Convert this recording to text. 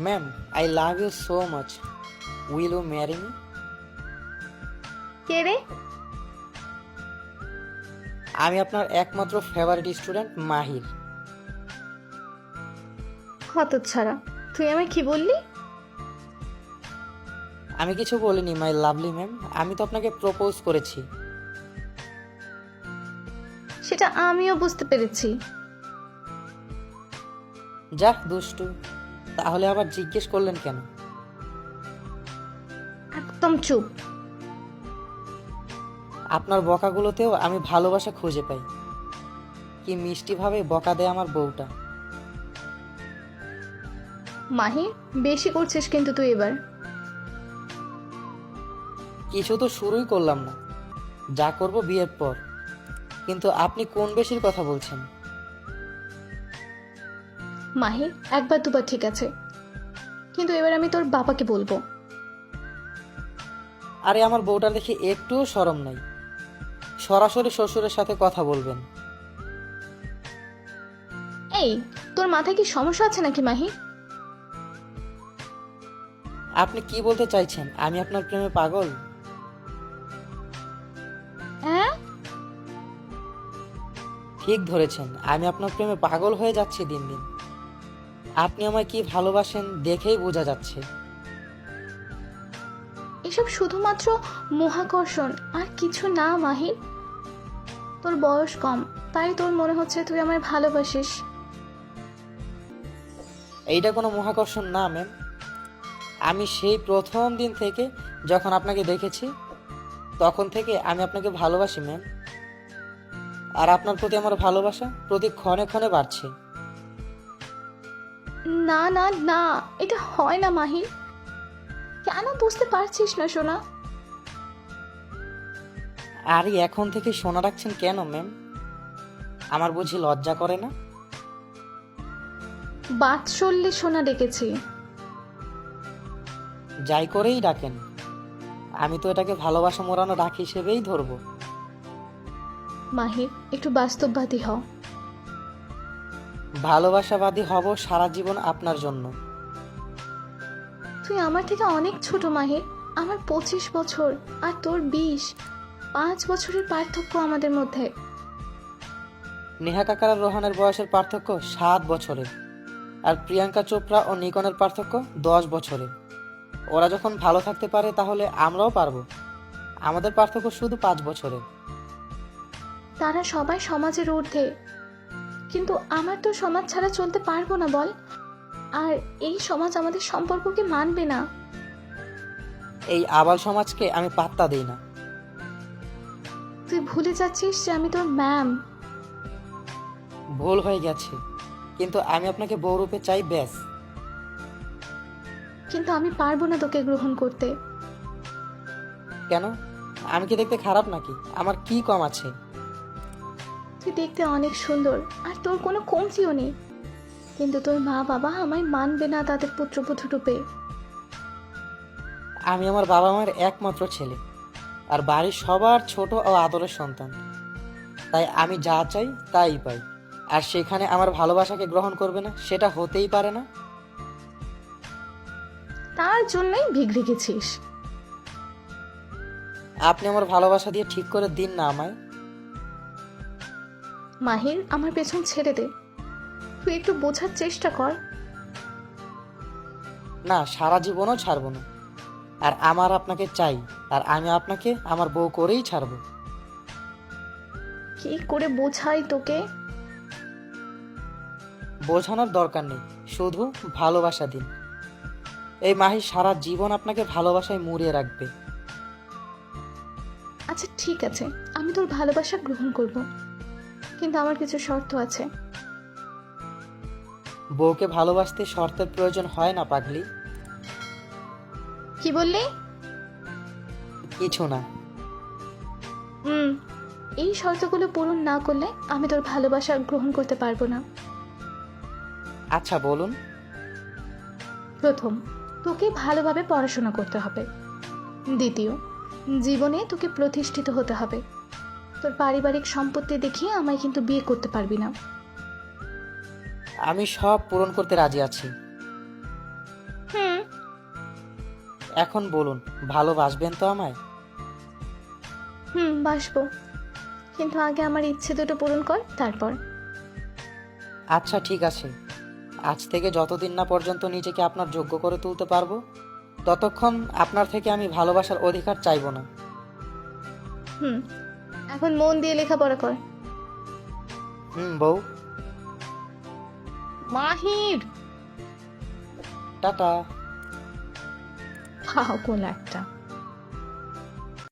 Ma'am, I love you so much. Will you marry me? কে রে? আমি আপনার একমাত্র ফেভারিট স্টুডেন্ট মাহির। হতচ্ছাড়া, তুই আমায় কি বললি? আমি কিছু বলিনি মাই লাভলি ম্যাম, আমি তো আপনাকে প্রপোজ করেছি। সেটা আমিও বুঝতে পেরেছি। যাক দুষ্টু, তাহলে আবার জিজ্ঞেস করলেন কেন? একদম চুপ। আপনার বকাগুলোতেও আমি ভালোবাসা খুঁজে পাই। কি মিষ্টিভাবে বকা দেয় আমার বউটা। মাহি, বেশি করছিস কিন্তু তুই এবার। কিছু তো শুরুই করলাম না, যা করব বিয়ের পর। কিন্তু আপনি কোন বেশির কথা বলছেন? মাহি, একবার দুবার ঠিক আছে, কিন্তু এবার আমি তোর বাবাকে বলবো। আরে আমার বউটার দেখে একটুও শরম নাই। সরাসরি শ্বশুরের সাথে কথা বলবেন। এই, তোর মাথায় কি সমস্যা আছে নাকি মাহি? আপনি কি বলতে চাইছেন? আমি আপনার প্রেমে পাগল? হ্যাঁ? ঠিক ধরেছেন, আমি আপনার প্রেমে পাগল হয়ে যাচ্ছি দিন দিন। আপনি আমায় কি ভালোবাসেন দেখেই বোঝা যাচ্ছে। এসব শুধুমাত্র মোহাকর্ষণ, আর কিছু না মাহি। তোর বয়স কম, তাই তোর মনে হচ্ছে তুই আমায় ভালোবাসিস। এইটা কোনো মহাকর্ষণ না ম্যাম। আমি সেই প্রথম দিন থেকে যখন আপনাকে দেখেছি, তখন থেকে আমি আপনাকে ভালোবাসি ম্যাম। আর আপনার প্রতি আমার ভালোবাসা প্রতি ক্ষণে ক্ষণে বাড়ছে। না না না, এটা হয় না মাহি। কেন বুঝতে পারছিস না সোনা? আর এখন থেকে শোনা রাখছেন কেন ম্যাম? আমার বুঝি লজ্জা করে না? বাৎসল্যে সোনা ডেকেছি। যাই করেই ডাকেন, আমি তো এটাকে ভালোবাসা মোড়ানো ডাক হিসেবেই ধরবো। মাহির, একটু বাস্তববাদী হ। ভালোবাসাবাদী হব সারা জীবন আপনার জন্য। তুই আমার থেকে অনেক ছোট মাহির। আমার 25 বছর, আর তোর 20। 5 বছরের পার্থক্য আমাদের মধ্যে। নেহা কাকার আর রোহানের বয়সের পার্থক্য 7 বছরের। আর প্রিয়াঙ্কা চোপড়া ও নিকনের পার্থক্য 10 বছরের। ওরা যখন ভালো থাকতে পারে তাহলে আমরাও পারবো। আমাদের পার্থক্য শুধু 5 বছরের। তারা সবাই সমাজের ঊর্ধ্বে, কিন্তু আমার তো সমাজ ছাড়া চলতে পারবো না বল। আর এই সমাজ আমাদের সম্পর্ককে মানবে না। এই আবাল সমাজকে আমি পাত্তা দিই না। তুই ভুলে যাচ্ছিস যে আমি তোর ম্যাম। ভুল হয়ে গেছে, কিন্তু আমি আপনাকে বউরূপে চাই ব্যাস। কিন্তু আমি পারবো না তোকে গ্রহণ করতে। কেন? আমি কি দেখতে খারাপ নাকি? আমার কি কম আছে? তুই দেখতে অনেক সুন্দর, আর তোর কোনো কমতিও নেই। কিন্তু তোর মা বাবা আমায় মানবে না তাদের পুত্রবধূ রূপে। আমি আমার বাবা মায়ের একমাত্র ছেলে, আর বাড়ির সবার ছোট ও আদরের সন্তান। তাই আমি যা চাই তাই পাই। আর সেখানে আমার ভালোবাসাকে গ্রহণ করবে না, সেটা হতেই পারে না। তার জন্যই ভিগড়ে গেছিস। আপনি আমার ভালোবাসা দিয়ে ঠিক করে দিন না আমায়। মাহির, আমার পেছন ছেড়ে দে। তুই একটু বোঝার চেষ্টা কর। না, সারা জীবনও ছাড়বো না। আর আমার আপনাকে চাই, আর আমি আপনাকে আমার বউ করেই ছাড়বো। কি করে বোঝাই তোকে? বোঝানোর দরকার নেই, শুধু ভালোবাসা দিন। এই মাহি সারা জীবন আপনাকে ভালোবাসায় মুড়িয়ে রাখবে। আচ্ছা ঠিক আছে, আমি তোর ভালোবাসা গ্রহণ করব, কিন্তু আমার কিছু শর্ত আছে। বউকে ভালোবাসতে শর্তের প্রয়োজন হয় না পাগলি। কি বললি? কিছু না। হুম, এই শর্তগুলো পূরণ না করলে আমি তোর ভালোবাসা গ্রহণ করতে পারবো না। আচ্ছা বলুন। প্রথম, তোকে ভালোভাবে পড়াশোনা করতে হবে। দ্বিতীয়, জীবনে তোকে প্রতিষ্ঠিত হতে হবে। তোর পারিবারিক সম্পত্তি দেখিয়ে আমায় কিন্তু বিয়ে করতে পারবি না। আমি সব পূরণ করতে রাজি আছি। এখন বলুন, ভালোবাসবেন তো আমায়? বাসবো, কিন্তু আগে আমার ইচ্ছে দুটো পূরণ কর, তারপর। আচ্ছা ঠিক আছে, আজ থেকে যতদিন না পর্যন্ত নিজেকে আপনার যোগ্য করে তুলতে পারবো, ততক্ষণ আপনার থেকে আমি ভালোবাসার অধিকার চাইবো না। হুম এখন মন দিয়ে লেখাপড়া কর। বউ। মাহির, টাটা। পাগল একটা।